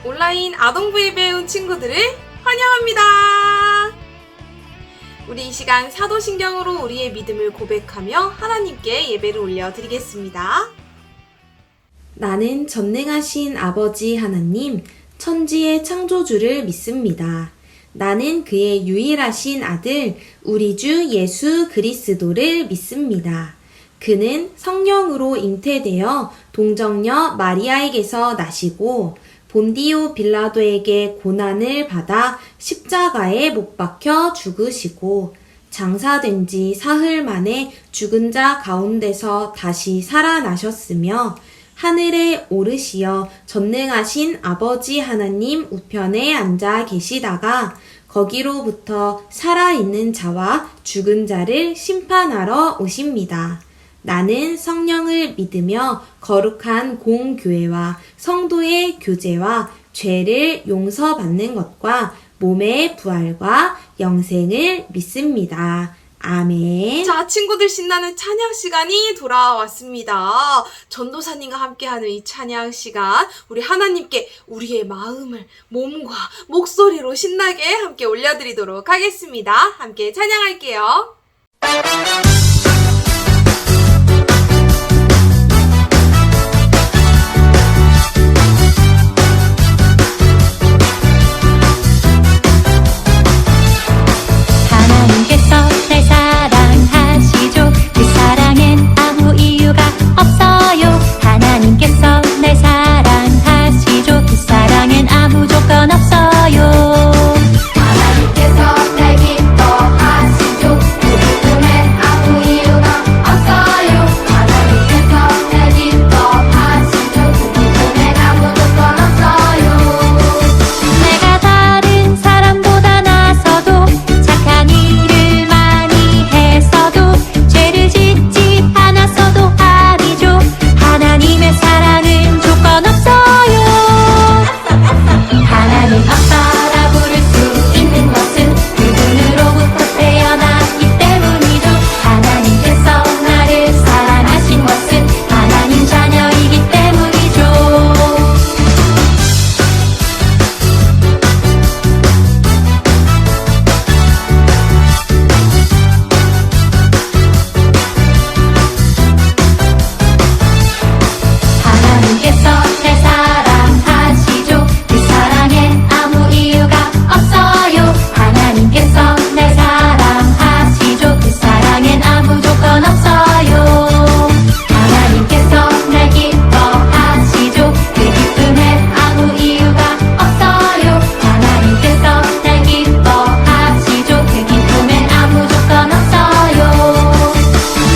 온라인 아동부에 배운 친구들을 환영합니다. 우리 이 시간 사도신경으로 우리의 믿음을 고백하며 하나님께 예배를 올려드리겠습니다. 나는 전능하신 아버지 하나님, 천지의 창조주를 믿습니다. 나는 그의 유일하신 아들, 우리 주 예수 그리스도를 믿습니다. 그는 성령으로 잉태되어 동정녀 마리아에게서 나시고 본디오 빌라도에게 고난을 받아 십자가에 못 박혀 죽으시고 장사된 지 사흘 만에 죽은 자 가운데서 다시 살아나셨으며 하늘에 오르시어 전능하신 아버지 하나님 우편에 앉아 계시다가 거기로부터 살아있는 자와 죽은 자를 심판하러 오십니다. 나는 성령을 믿으며 거룩한 공교회와 성도의 교제와 죄를 용서받는 것과 몸의 부활과 영생을 믿습니다. 아멘. 자, 친구들 신나는 찬양 시간이 돌아왔습니다. 전도사님과 함께하는 이 찬양 시간, 우리 하나님께 우리의 마음을 몸과 목소리로 신나게 함께 올려드리도록 하겠습니다. 함께 찬양할게요. 하나님께서 날 사랑하시죠. 그 사랑엔 아무 이유가 없어요. 하나님께서 날 사랑하시죠. 그 사랑엔 아무 조건 없어요. 하나님께서 날 기뻐하시죠. 그 기쁨엔 아무 이유가 없어요. 하나님께서 날 기뻐하시죠. 그 기쁨엔 아무 조건 없어요. 내가 다른 사람보다 나서도 착한 일을 많이 했어도 죄를 짓지 않았어도 아니죠. 하나님의 사랑은 조건 없어요. 하나님 아빠라 부를 수 있는 것은 그분으로부터 태어났기 때문이죠. 하나님께서 나를 사랑하신 것은 하나님 자녀이기 때문이죠. 하나님께서 날 사랑하시죠. 그 사랑엔 아무 이유가 없어요. 하나님께서 날 사랑하시죠. 그 사랑엔 아무 조건 없어요. 하나님께서 날 기뻐하시죠. 그 기쁨엔 아무 이유가 없어요. 하나님께서 날 기뻐하시죠. 그 기쁨엔 아무 조건 없어요.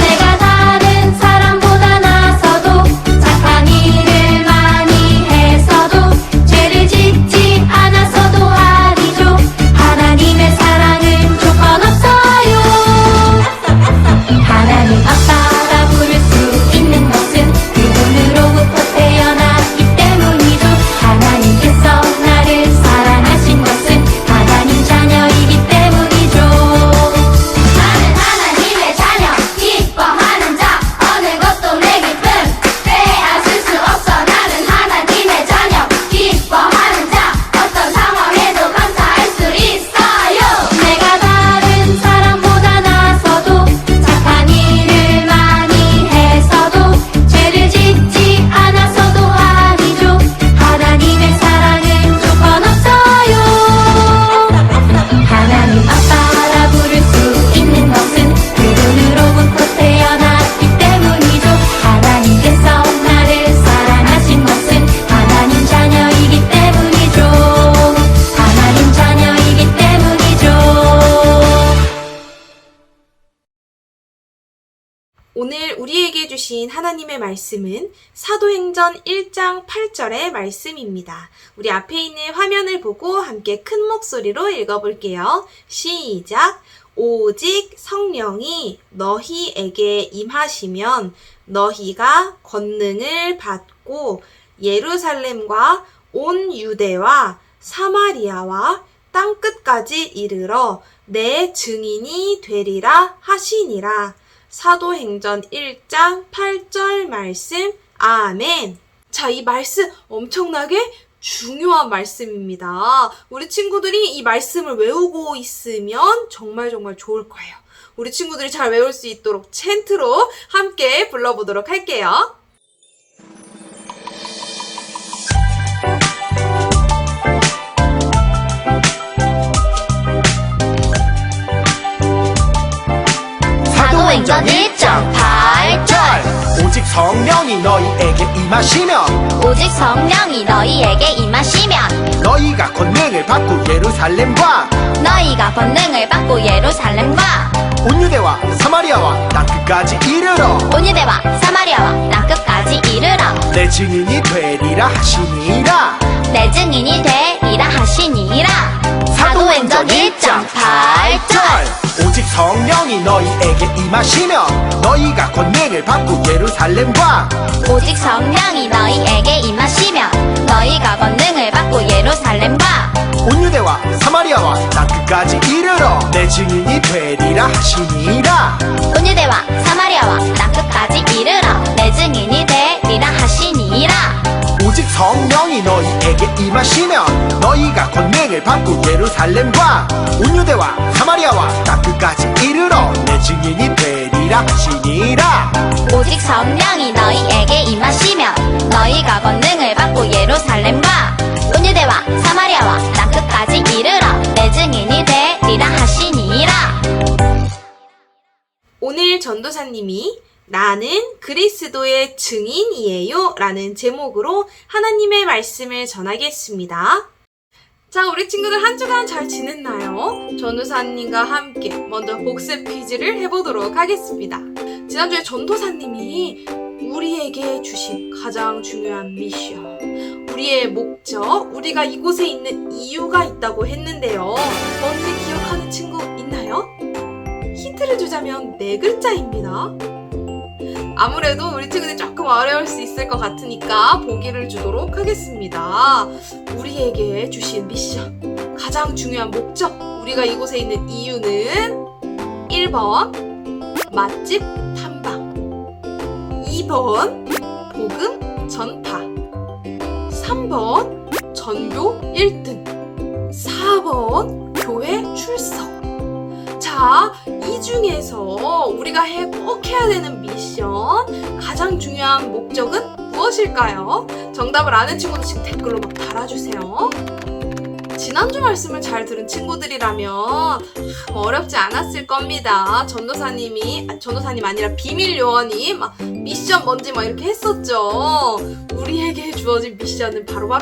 내가 다른 사람보다 나서도 착한 일을 많이 했어도 죄를 짓지 않았어도 아니죠. 하나님의 사랑은 조건 없어요. 하나님 아빠라 부를 수 있는 것은 그분으로부터 태어났기 때문이죠. 하나님께서 나를 사랑하신 것은 하나님 자녀이기 때문이죠. 나는 하나님의 자녀, 기뻐하는 자, 어느 것도 내 기쁨 빼앗을 수 없어. 나는 하나님의 자녀, 기뻐하는 자, 어떤 상황에도 감사할 수 있어요. 내가 다른 사람보다 나서도 착한 일을 많이 했어도 죄를 짓지 않았어도 아니죠. 하나님의 사랑은 조건 없어요. 하나님 아빠라 부를 수 있는 것은 그분으로부터 태어났기 때문이죠. 하나님께서 나를 사랑하신 것은 하나님 자녀이기 때문이죠. 하나님 자녀이기 때문이죠. 오늘 우리에게 주신 하나님의 말씀은 사도행전 1장 8절의 말씀입니다. 우리 앞에 있는 화면을 보고 함께 큰 목소리로 읽어볼게요. 시작! 오직 성령이 너희에게 임하시면 너희가 권능을 받고 예루살렘과 온 유대와 사마리아와 땅끝까지 이르러 내 증인이 되리라 하시니라. 사도행전 1장 8절 말씀. 아멘. 자, 이 말씀 엄청나게 중요한 말씀입니다. 우리 친구들이 이 말씀을 외우고 있으면 정말 좋을 거예요. 우리 친구들이 잘 외울 수 있도록 챈트로 함께 불러보도록 할게요. 사도행전 1.8절 오직 성령이 너희에게 임하시면 오직 성령이 너희에게 임하시면 너희가 권능을 받고 예루살렘과 온유대와 사마리아와 땅끝까지 이르러 온유대와 사마리아와 땅끝까지 이르러 내 증인이 되리라 하시니라. 내 증인이 되리라 하시니라. 사도행전 1.8절 오직 성령이 너희에게 임하시면 너희가 권능을 받고 예루살렘과 오직 성령이 너희에게 임하시면 너희가 권능을 받고 예루살렘과 온유대와 사마리아와 땅끝까지 이르러 내 증인이 되리라 하시니라. 온유대와 사마리아와 땅끝까지 이르러 내 증인이 되리라 하시니라. 오직 성령이 너희에게 임하시면 너희가 권능을 받고 예루살렘과 온유대와 사마리아와 땅끝까지 이르러 내 증인이 되리라 하시니라. 오직 성령이 너희에게 임하시면 너희가 권능을 받고 예루살렘과 온유대와 사마리아와 땅끝까지 이르러 내 증인이 되리라 하시니라. 오늘 전도사님이 나는 그리스도의 증인이에요 라는 제목으로 하나님의 말씀을 전하겠습니다. 자, 우리 친구들 한 주간 잘 지냈나요? 전도사님과 함께 먼저 복습 퀴즈를 해보도록 하겠습니다. 지난주에 전도사님이 우리에게 주신 가장 중요한 미션, 우리의 목적, 우리가 이곳에 있는 이유가 있다고 했는데요. 뭔지 기억하는 친구 있나요? 힌트를 주자면 4글자입니다. 아무래도 우리 친구들이 조금 어려울 수 있을 것 같으니까 보기를 주도록 하겠습니다. 우리에게 주신 미션, 가장 중요한 목적, 우리가 이곳에 있는 이유는 1번 맛집 탐방, 2번 복음 전파, 3번 전교 1등, 4번 교회 출석. 자, 이 중에서 우리가 꼭 해야 되는 미션, 가장 중요한 목적은 무엇일까요? 정답을 아는 친구들 지금 댓글로 막 달아주세요. 지난주 말씀을 잘 들은 친구들이라면 어렵지 않았을 겁니다. 전도사님 아니라 비밀 요원이 막 미션 뭔지 막 이렇게 했었죠. 우리에게 주어진 미션은 바로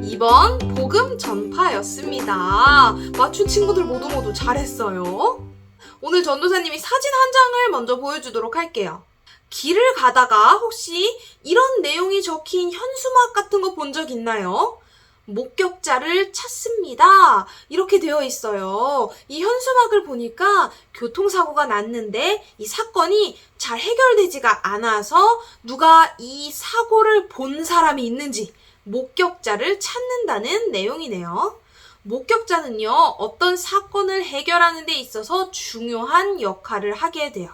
2번 복음 전파였습니다. 맞춘 친구들 모두 잘했어요. 오늘 전도사님이 사진 한 장을 먼저 보여주도록 할게요. 길을 가다가 혹시 이런 내용이 적힌 현수막 같은 거 본 적 있나요? 목격자를 찾습니다. 이렇게 되어 있어요. 이 현수막을 보니까 교통사고가 났는데 이 사건이 잘 해결되지가 않아서 누가 이 사고를 본 사람이 있는지 목격자를 찾는다는 내용이네요. 목격자는요, 어떤 사건을 해결하는 데 있어서 중요한 역할을 하게 돼요.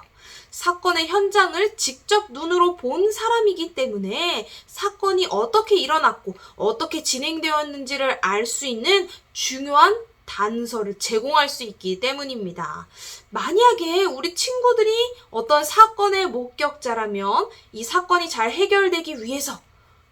사건의 현장을 직접 눈으로 본 사람이기 때문에 사건이 어떻게 일어났고 어떻게 진행되었는지를 알 수 있는 중요한 단서를 제공할 수 있기 때문입니다. 만약에 우리 친구들이 어떤 사건의 목격자라면 이 사건이 잘 해결되기 위해서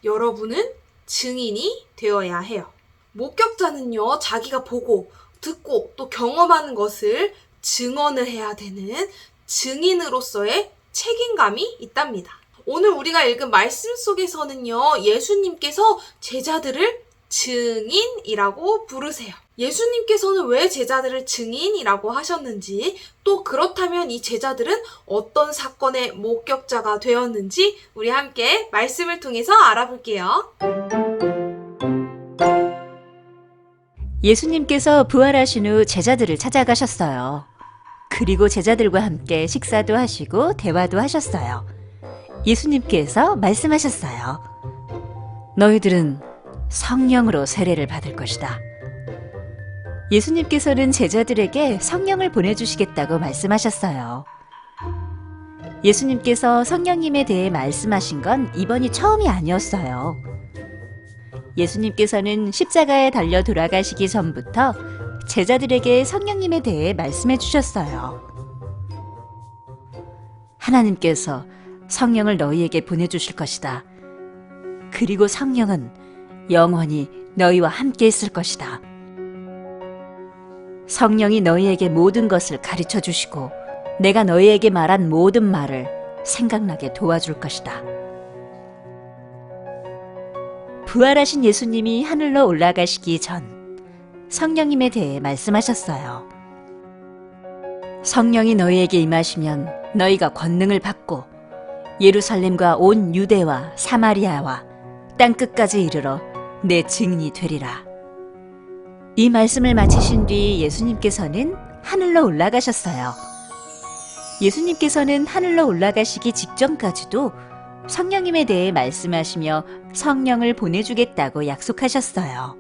여러분은 증인이 되어야 해요. 목격자는요, 자기가 보고 듣고 또 경험하는 것을 증언을 해야 되는 증인으로서의 책임감이 있답니다. 오늘 우리가 읽은 말씀 속에서는요, 예수님께서 제자들을 증인이라고 부르세요. 예수님께서는 왜 제자들을 증인이라고 하셨는지, 또 그렇다면 이 제자들은 어떤 사건의 목격자가 되었는지 우리 함께 말씀을 통해서 알아볼게요. 예수님께서 부활하신 후 제자들을 찾아가셨어요. 그리고 제자들과 함께 식사도 하시고 대화도 하셨어요. 예수님께서 말씀하셨어요. 너희들은 성령으로 세례를 받을 것이다. 예수님께서는 제자들에게 성령을 보내주시겠다고 말씀하셨어요. 예수님께서 성령님에 대해 말씀하신 건 이번이 처음이 아니었어요. 예수님께서는 십자가에 달려 돌아가시기 전부터 제자들에게 성령님에 대해 말씀해 주셨어요. 하나님께서 성령을 너희에게 보내주실 것이다. 그리고 성령은 영원히 너희와 함께 있을 것이다. 성령이 너희에게 모든 것을 가르쳐 주시고 내가 너희에게 말한 모든 말을 생각나게 도와줄 것이다. 부활하신 예수님이 하늘로 올라가시기 전 성령님에 대해 말씀하셨어요. 성령이 너희에게 임하시면 너희가 권능을 받고 예루살렘과 온 유대와 사마리아와 땅끝까지 이르러 내 증인이 되리라. 이 말씀을 마치신 뒤 예수님께서는 하늘로 올라가셨어요. 예수님께서는 하늘로 올라가시기 직전까지도 성령님에 대해 말씀하시며 성령을 보내주겠다고 약속하셨어요.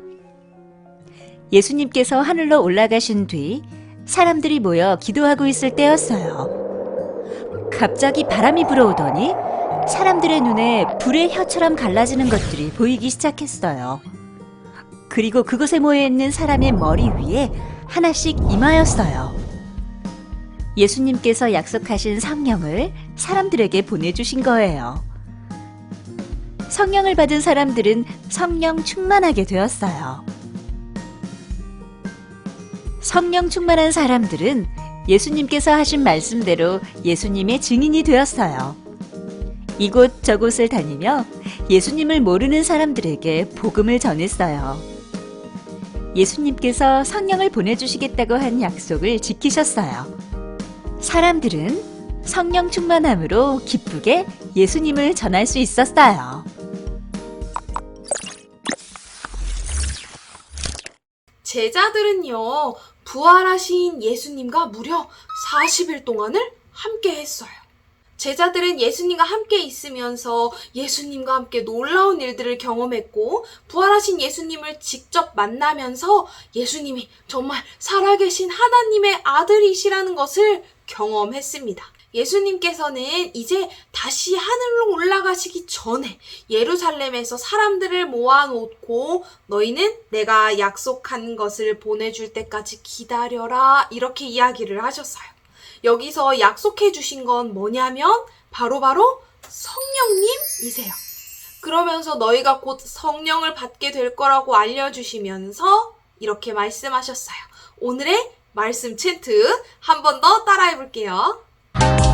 예수님께서 하늘로 올라가신 뒤 사람들이 모여 기도하고 있을 때였어요. 갑자기 바람이 불어오더니 사람들의 눈에 불의 혀처럼 갈라지는 것들이 보이기 시작했어요. 그리고 그곳에 모여있는 사람의 머리 위에 하나씩 임하였어요. 예수님께서 약속하신 성령을 사람들에게 보내주신 거예요. 성령을 받은 사람들은 성령 충만하게 되었어요. 성령 충만한 사람들은 예수님께서 하신 말씀대로 예수님의 증인이 되었어요. 이곳 저곳을 다니며 예수님을 모르는 사람들에게 복음을 전했어요. 예수님께서 성령을 보내주시겠다고 한 약속을 지키셨어요. 사람들은 성령 충만함으로 기쁘게 예수님을 전할 수 있었어요. 제자들은요, 부활하신 예수님과 무려 40일 동안을 함께 했어요. 제자들은 예수님과 함께 있으면서 예수님과 함께 놀라운 일들을 경험했고, 부활하신 예수님을 직접 만나면서 예수님이 정말 살아계신 하나님의 아들이시라는 것을 경험했습니다. 예수님께서는 이제 다시 하늘로 올라가시기 전에 예루살렘에서 사람들을 모아놓고 너희는 내가 약속한 것을 보내줄 때까지 기다려라, 이렇게 이야기를 하셨어요. 여기서 약속해 주신 건 뭐냐면 바로 성령님이세요. 그러면서 너희가 곧 성령을 받게 될 거라고 알려주시면서 이렇게 말씀하셨어요. 오늘의 말씀 챈트 한 번 더 따라해 볼게요.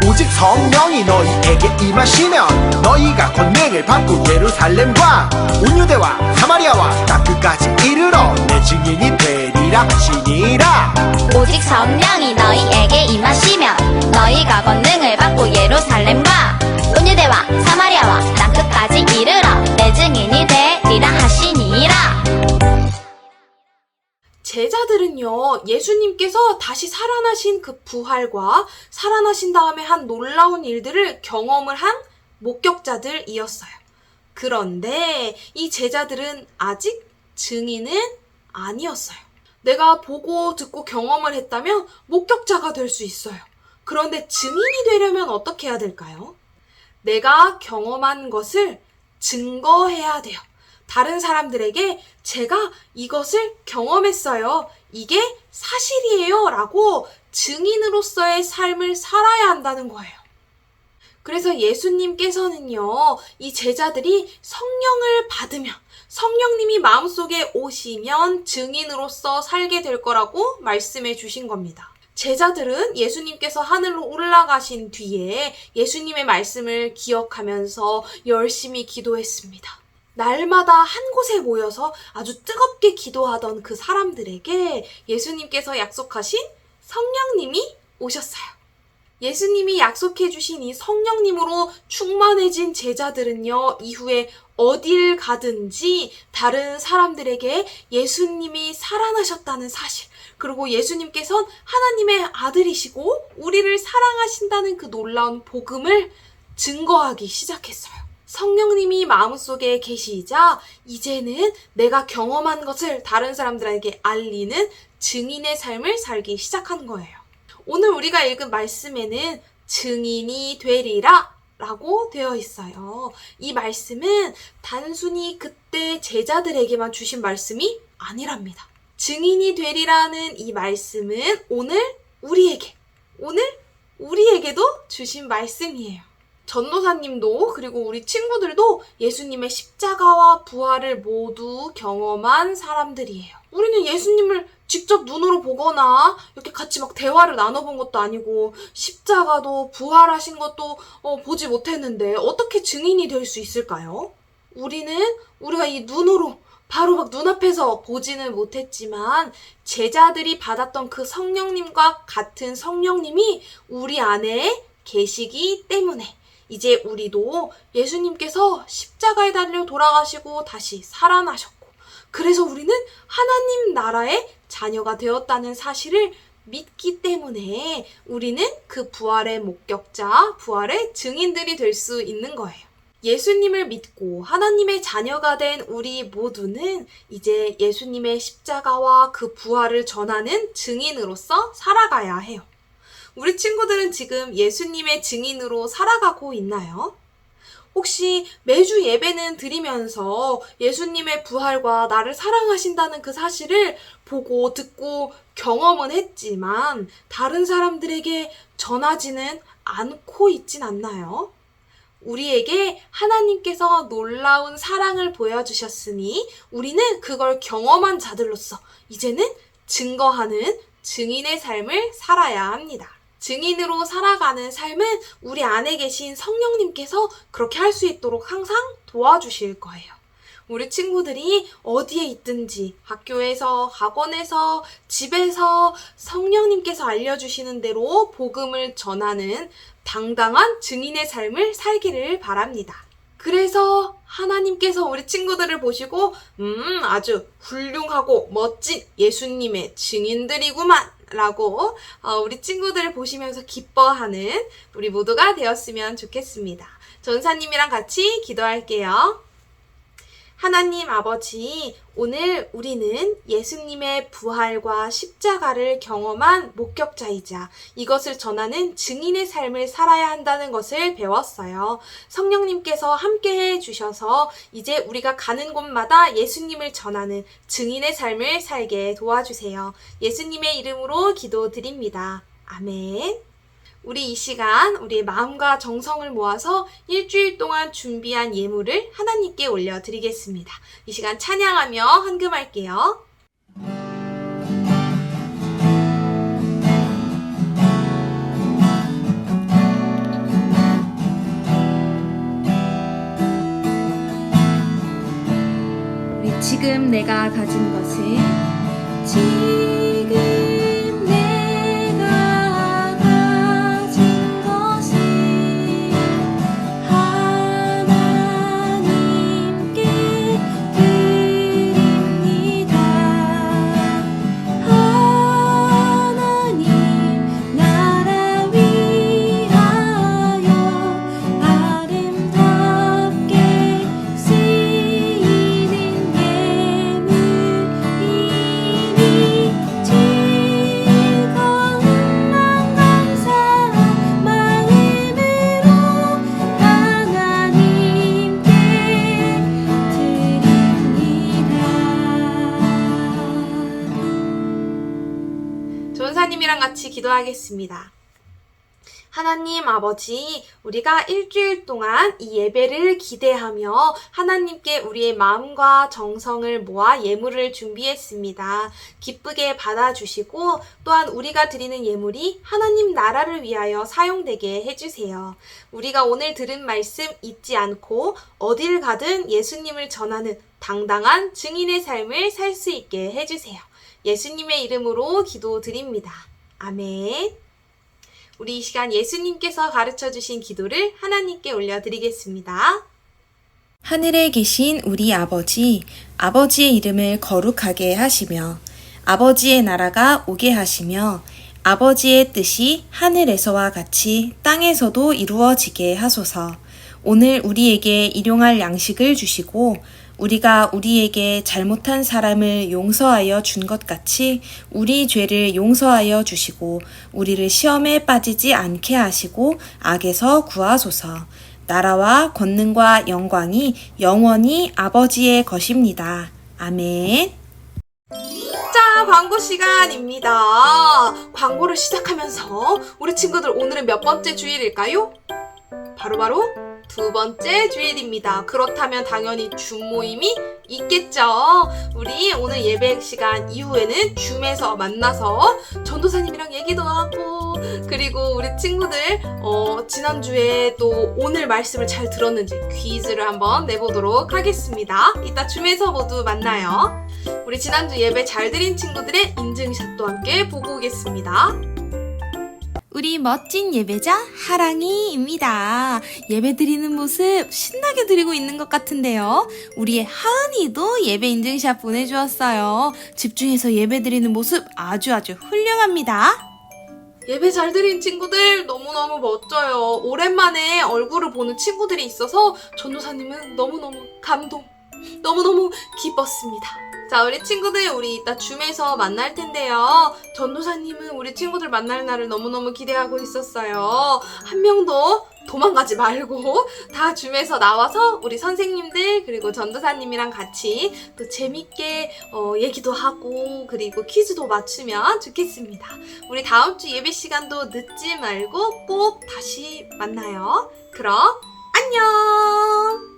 오직 성령이 너희에게 임하시면 너희가 권능을 받고 예루살렘과 온 유대와 사마리아와 땅끝까지 이르러 내 증인이 되리라 하시니라. 오직 성령이 너희에게 임하시면 너희가 권능을 받고 예루살렘과 온 유대와 사마리아와 땅끝까지 이르러 내 증인이 되리라 하시니라. 제자들은요, 예수님께서 다시 살아나신 그 부활과 살아나신 다음에 한 놀라운 일들을 경험을 한 목격자들이었어요. 그런데 이 제자들은 아직 증인은 아니었어요. 내가 보고 듣고 경험을 했다면 목격자가 될 수 있어요. 그런데 증인이 되려면 어떻게 해야 될까요? 내가 경험한 것을 증거해야 돼요. 다른 사람들에게 제가 이것을 경험했어요. 이게 사실이에요. 라고 증인으로서의 삶을 살아야 한다는 거예요. 그래서 예수님께서는요, 이 제자들이 성령을 받으면, 성령님이 마음속에 오시면 증인으로서 살게 될 거라고 말씀해 주신 겁니다. 제자들은 예수님께서 하늘로 올라가신 뒤에 예수님의 말씀을 기억하면서 열심히 기도했습니다. 날마다 한 곳에 모여서 아주 뜨겁게 기도하던 그 사람들에게 예수님께서 약속하신 성령님이 오셨어요. 예수님이 약속해 주신 이 성령님으로 충만해진 제자들은요, 이후에 어딜 가든지 다른 사람들에게 예수님이 살아나셨다는 사실, 그리고 예수님께서는 하나님의 아들이시고 우리를 사랑하신다는 그 놀라운 복음을 증거하기 시작했어요. 성령님이 마음속에 계시자 이제는 내가 경험한 것을 다른 사람들에게 알리는 증인의 삶을 살기 시작한 거예요. 오늘 우리가 읽은 말씀에는 증인이 되리라 라고 되어 있어요. 이 말씀은 단순히 그때 제자들에게만 주신 말씀이 아니랍니다. 증인이 되리라는 이 말씀은 오늘 우리에게도 주신 말씀이에요. 전도사님도 그리고 우리 친구들도 예수님의 십자가와 부활을 모두 경험한 사람들이에요. 우리는 예수님을 직접 눈으로 보거나 이렇게 같이 막 대화를 나눠본 것도 아니고 십자가도 부활하신 것도 보지 못했는데 어떻게 증인이 될 수 있을까요? 우리가 이 눈으로 바로 막 눈앞에서 보지는 못했지만 제자들이 받았던 그 성령님과 같은 성령님이 우리 안에 계시기 때문에 이제 우리도 예수님께서 십자가에 달려 돌아가시고 다시 살아나셨고 그래서 우리는 하나님 나라의 자녀가 되었다는 사실을 믿기 때문에 우리는 그 부활의 목격자, 부활의 증인들이 될 수 있는 거예요. 예수님을 믿고 하나님의 자녀가 된 우리 모두는 이제 예수님의 십자가와 그 부활을 전하는 증인으로서 살아가야 해요. 우리 친구들은 지금 예수님의 증인으로 살아가고 있나요? 혹시 매주 예배는 드리면서 예수님의 부활과 나를 사랑하신다는 그 사실을 보고 듣고 경험은 했지만 다른 사람들에게 전하지는 않고 있진 않나요? 우리에게 하나님께서 놀라운 사랑을 보여주셨으니 우리는 그걸 경험한 자들로서 이제는 증거하는 증인의 삶을 살아야 합니다. 증인으로 살아가는 삶은 우리 안에 계신 성령님께서 그렇게 할 수 있도록 항상 도와주실 거예요. 우리 친구들이 어디에 있든지 학교에서, 학원에서, 집에서 성령님께서 알려주시는 대로 복음을 전하는 당당한 증인의 삶을 살기를 바랍니다. 그래서 하나님께서 우리 친구들을 보시고 아주 훌륭하고 멋진 예수님의 증인들이구만 라고 우리 친구들을 보시면서 기뻐하는 우리 모두가 되었으면 좋겠습니다. 전사님이랑 같이 기도할게요. 하나님 아버지, 오늘 우리는 예수님의 부활과 십자가를 경험한 목격자이자 이것을 전하는 증인의 삶을 살아야 한다는 것을 배웠어요. 성령님께서 함께해 주셔서 이제 우리가 가는 곳마다 예수님을 전하는 증인의 삶을 살게 도와주세요. 예수님의 이름으로 기도드립니다. 아멘. 우리 이 시간 우리의 마음과 정성을 모아서 일주일 동안 준비한 예물을 하나님께 올려드리겠습니다. 이 시간 찬양하며 헌금할게요. 우리 지금 내가 가진 것은 전사님이랑 같이 기도하겠습니다. 하나님 아버지, 우리가 일주일 동안 이 예배를 기대하며 하나님께 우리의 마음과 정성을 모아 예물을 준비했습니다. 기쁘게 받아주시고 또한 우리가 드리는 예물이 하나님 나라를 위하여 사용되게 해주세요. 우리가 오늘 들은 말씀 잊지 않고 어딜 가든 예수님을 전하는 당당한 증인의 삶을 살 수 있게 해주세요. 예수님의 이름으로 기도드립니다. 아멘. 우리 이 시간 예수님께서 가르쳐주신 기도를 하나님께 올려드리겠습니다. 하늘에 계신 우리 아버지, 아버지의 이름을 거룩하게 하시며 아버지의 나라가 오게 하시며 아버지의 뜻이 하늘에서와 같이 땅에서도 이루어지게 하소서. 오늘 우리에게 일용할 양식을 주시고 우리가 우리에게 잘못한 사람을 용서하여 준 것 같이 우리 죄를 용서하여 주시고 우리를 시험에 빠지지 않게 하시고 악에서 구하소서. 나라와 권능과 영광이 영원히 아버지의 것입니다. 아멘. 자, 광고 시간입니다. 광고를 시작하면서 우리 친구들 오늘은 몇 번째 주일일까요? 바로 두 번째 주일입니다. 그렇다면 당연히 줌 모임이 있겠죠. 우리 오늘 예배 시간 이후에는 줌에서 만나서 전도사님이랑 얘기도 하고, 그리고 우리 친구들 지난주에 또 오늘 말씀을 잘 들었는지 퀴즈를 한번 내보도록 하겠습니다. 이따 줌에서 모두 만나요. 우리 지난주 예배 잘 드린 친구들의 인증샷도 함께 보고 오겠습니다. 우리 멋진 예배자 하랑이입니다. 예배 드리는 모습 신나게 드리고 있는 것 같은데요. 우리의 하은이도 예배 인증샷 보내주었어요. 집중해서 예배 드리는 모습 아주 훌륭합니다. 예배 잘 드린 친구들 너무너무 멋져요. 오랜만에 얼굴을 보는 친구들이 있어서 전도사님은 너무너무 감동, 너무너무 기뻤습니다. 자, 우리 친구들 우리 이따 줌에서 만날 텐데요. 전도사님은 우리 친구들 만날 날을 너무너무 기대하고 있었어요. 한 명도 도망가지 말고 다 줌에서 나와서 우리 선생님들 그리고 전도사님이랑 같이 또 재밌게 얘기도 하고 그리고 퀴즈도 맞추면 좋겠습니다. 우리 다음 주 예배 시간도 늦지 말고 꼭 다시 만나요. 그럼 안녕!